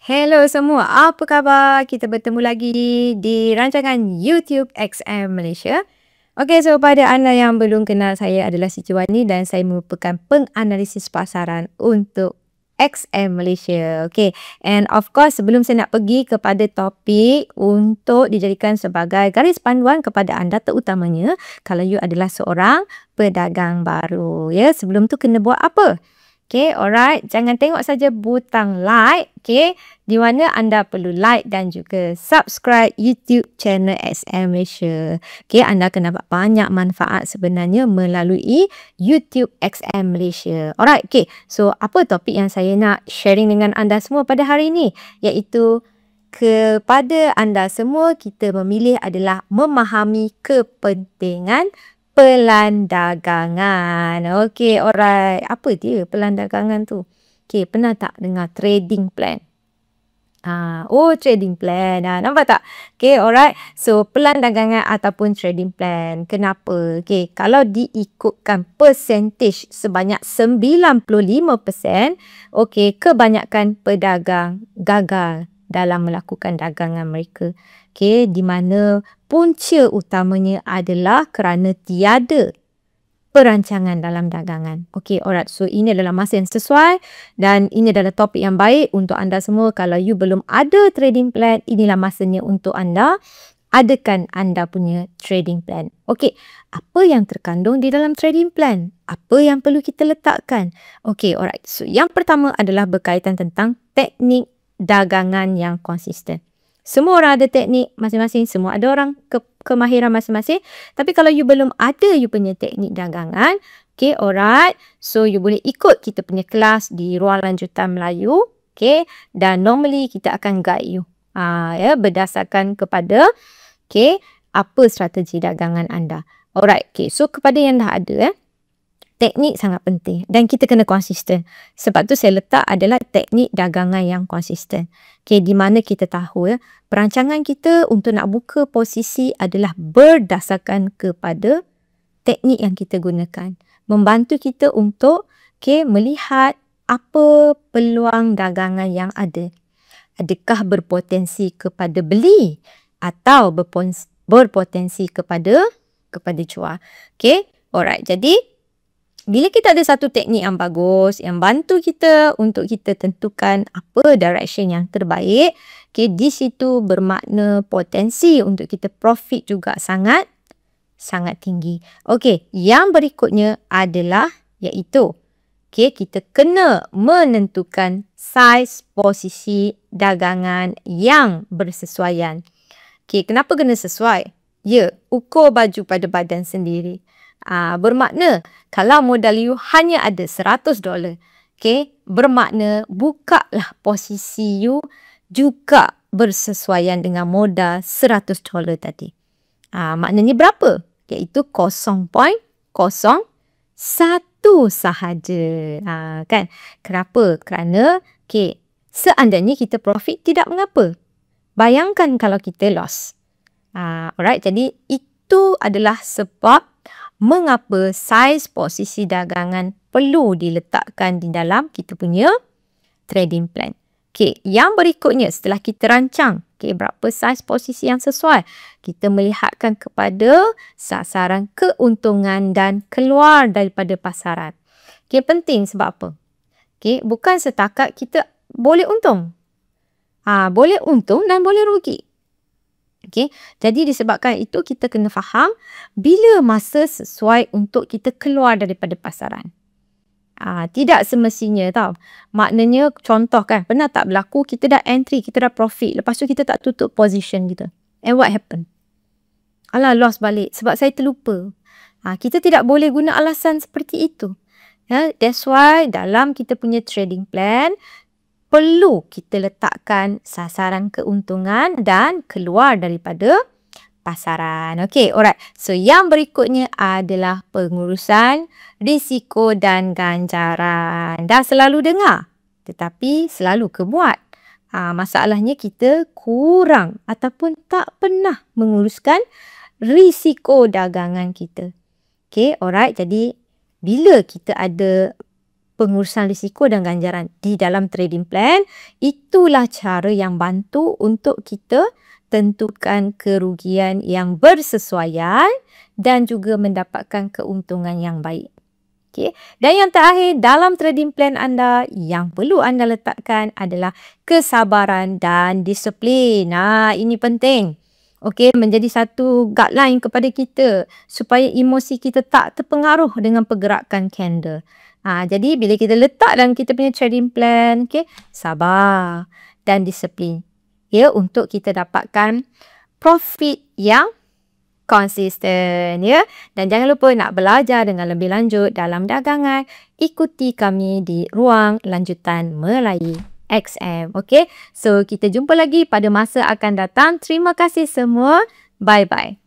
Hello semua, apa khabar? Kita bertemu lagi di rancangan YouTube XM Malaysia. Okey, so pada anda yang belum kenal, saya adalah Siti Wani dan saya merupakan penganalisis pasaran untuk XM Malaysia. Okey, and of course sebelum saya nak pergi kepada topik untuk dijadikan sebagai garis panduan kepada anda, terutamanya kalau you adalah seorang pedagang baru, ya. Sebelum tu kena buat apa? Okay, alright. Jangan tengok saja butang like, okay, di mana anda perlu like dan juga subscribe YouTube channel XM Malaysia. Okay, anda akan dapat banyak manfaat sebenarnya melalui YouTube XM Malaysia. Alright, okay. So, apa topik yang saya nak sharing dengan anda semua pada hari ini? Iaitu kepada anda semua, kita memilih adalah memahami kepentingan pelan dagangan. Okey, alright. Apa dia pelan dagangan tu? Okey, pernah tak dengar trading plan? Trading plan. Nampak tak? Okey, alright. So, pelan dagangan ataupun trading plan. Kenapa? Okey, kalau diikutkan percentage sebanyak 95%, okey, kebanyakan pedagang gagal dalam melakukan dagangan mereka. Okey, di mana punca utamanya adalah kerana tiada perancangan dalam dagangan. Okey, alright. So, ini adalah masa yang sesuai dan ini adalah topik yang baik untuk anda semua. Kalau you belum ada trading plan, inilah masanya untuk anda adakan anda punya trading plan. Okey, apa yang terkandung di dalam trading plan? Apa yang perlu kita letakkan? Okey, alright. So, yang pertama adalah berkaitan tentang teknik dagangan yang konsisten. Semua orang ada teknik masing-masing, semua ada orang kemahiran masing-masing. Tapi kalau you belum ada you punya teknik dagangan, okay, alright. So, you boleh ikut kita punya kelas di Ruang Lanjutan Melayu, okay. Dan normally kita akan guide you, berdasarkan kepada, okay, apa strategi dagangan anda. Alright, okay. So, kepada yang dah ada, teknik sangat penting dan kita kena konsisten. Sebab tu saya letak adalah teknik dagangan yang konsisten. Okay, di mana kita tahu perancangan kita untuk nak buka posisi adalah berdasarkan kepada teknik yang kita gunakan. Membantu kita untuk melihat apa peluang dagangan yang ada. Adakah berpotensi kepada beli atau berpotensi kepada jual. Okay, alright. Jadi, bila kita ada satu teknik yang bagus, yang bantu kita untuk kita tentukan apa direction yang terbaik, okay, di situ bermakna potensi untuk kita profit juga sangat tinggi. Okey, yang berikutnya adalah iaitu, okay, kita kena menentukan saiz posisi dagangan yang bersesuaian. Okay, kenapa kena sesuai? Ya, ukur baju pada badan sendiri. Bermakna kalau modal you hanya ada $100, okay, bermakna bukalah posisi you juga bersesuaian dengan modal $100 tadi. Maknanya berapa? Iaitu 0.01 sahaja. Kan? Kenapa? Kerana okay, seandainya kita profit tidak mengapa. Bayangkan kalau kita loss. Alright, jadi itu adalah sebab mengapa saiz posisi dagangan perlu diletakkan di dalam kita punya trading plan. Okay, yang berikutnya setelah kita rancang, okay, berapa saiz posisi yang sesuai, kita melihatkan kepada sasaran keuntungan dan keluar daripada pasaran. Okay, penting sebab apa? Okay, bukan setakat kita boleh untung. Boleh untung dan boleh rugi. Okay, jadi disebabkan itu kita kena faham bila masa sesuai untuk kita keluar daripada pasaran. Tidak semestinya tau. Maknanya contoh kan, pernah tak berlaku kita dah entry, kita dah profit, lepas tu kita tak tutup position kita. And what happen? Alah, loss balik sebab saya terlupa. Kita tidak boleh guna alasan seperti itu. That's why dalam kita punya trading plan, perlu kita letakkan sasaran keuntungan dan keluar daripada pasaran. Okey, alright. So, yang berikutnya adalah pengurusan risiko dan ganjaran. Dah selalu dengar, tetapi selalu ke buat. Masalahnya kita kurang ataupun tak pernah menguruskan risiko dagangan kita. Okey, alright. Jadi, bila kita ada pengurusan risiko dan ganjaran di dalam trading plan. Itulah cara yang bantu untuk kita tentukan kerugian yang bersesuaian dan juga mendapatkan keuntungan yang baik. Okay. Dan yang terakhir, dalam trading plan anda, yang perlu anda letakkan adalah kesabaran dan disiplin. Ini penting. Okay, menjadi satu guideline kepada kita supaya emosi kita tak terpengaruh dengan pergerakan candle. Jadi bila kita letak dalam kita punya trading plan, okay, sabar dan disiplin. Ya, untuk kita dapatkan profit yang konsisten, ya. Dan jangan lupa nak belajar dengan lebih lanjut dalam dagangan, ikuti kami di Ruang Lanjutan Melayu XM. Okay, so kita jumpa lagi pada masa akan datang. Terima kasih semua. Bye-bye.